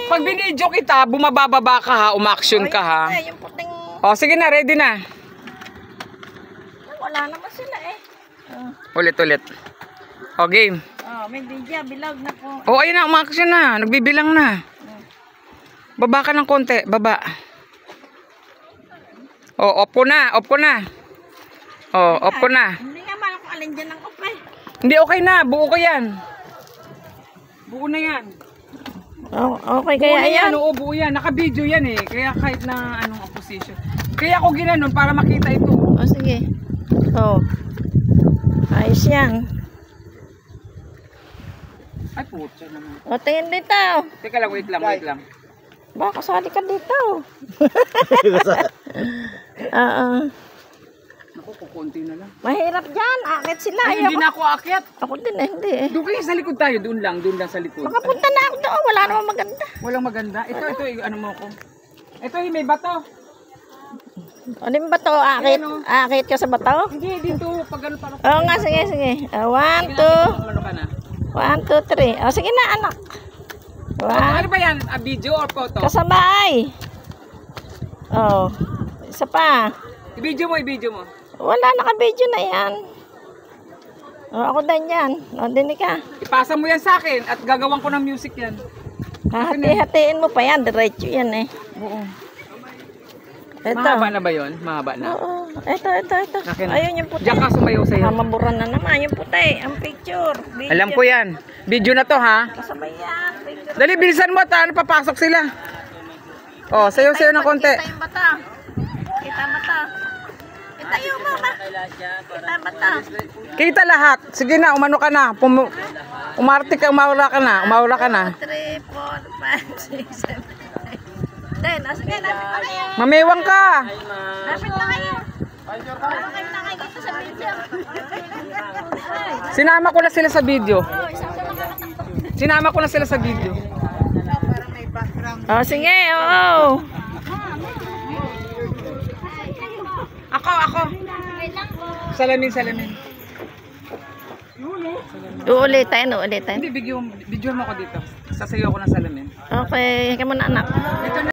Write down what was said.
Pag binidyo kita, bumababa ka ha, umaksyon ka ha. Yung puting... O, sige na, ready na. Wala naman sila eh. Ulit. O, game. May video, bilog na po. O, ayun na, umaksyon na. Nagbibilang na. Baba ka ng konti, baba. O, off ko na. O, off ko na. Hindi nga man ako alin dyan ng off eh. Hindi, okay na. Buo ko yan. Buo na yan. Okay, kaya ayan. Oo, buo yan. Naka-video yan eh. Kaya kahit na anong opposition. Kaya ako ginanon para makita ito. O, sige. Ayos yan. Ay, putya naman. O, tingin dito. Teka lang, wait lang. Baka kasali ka dito. Ako, kukunti na lang. Mahirap dyan. Akit sila. Ay, hindi na ako aakyat. Ako din eh, hindi eh. Doon kayo sa likod tayo. Doon lang sa likod. Makapunta na ako doon. Wala namang maganda. Walang maganda. Ito, ano mo ko. Ito, may bato. Ano yung bato? Akit? Akit ka sa bato? Hindi, dito. Pag ano parang... Oo nga, sige. 1, 2. Ano ka na? 1, 2, 3. O, sige na, anak. Ano ba yan? A video or photo? Kasabay. Isa pa. I-video mo. Wala, naka-video na yan. Ako din yan. Dinig ka. Ipasa mo yan sa akin at gagawan ko ng music yan. Hati-hatiin mo pa yan. Diretso yan eh. Oo. Ito. Mahaba na ba yun? Mahaba na. Oo. Ito. Akin na. Ayun yung puti. Diyan ka sumayaw sa'yo. Mamaburan na naman yung puti. Ang picture. Video. Alam ko yan. Video na to ha. Kasabay yan. Picture. Dali, bilisan mo. Papasok sila. Oh, sayo ng konti. Kita yung bata. Kita bata. Kita yung mama. Kita bata. Kita lahat. Sige na, umano ka na. Umarte ka, umawala ka na. 3, 4, 5, 6, 7, 8. Then, sige, lapit na kayo. Mamewang ka. Lapit na kayo. Ano kayo nakikita sa video? Sinama ko na sila sa video. Sige, oo. Ako. Salamin. Uulitin. Hindi, video mo ako dito. Sasayo ako ng salamin. Okay, kamu na anak. Ito na.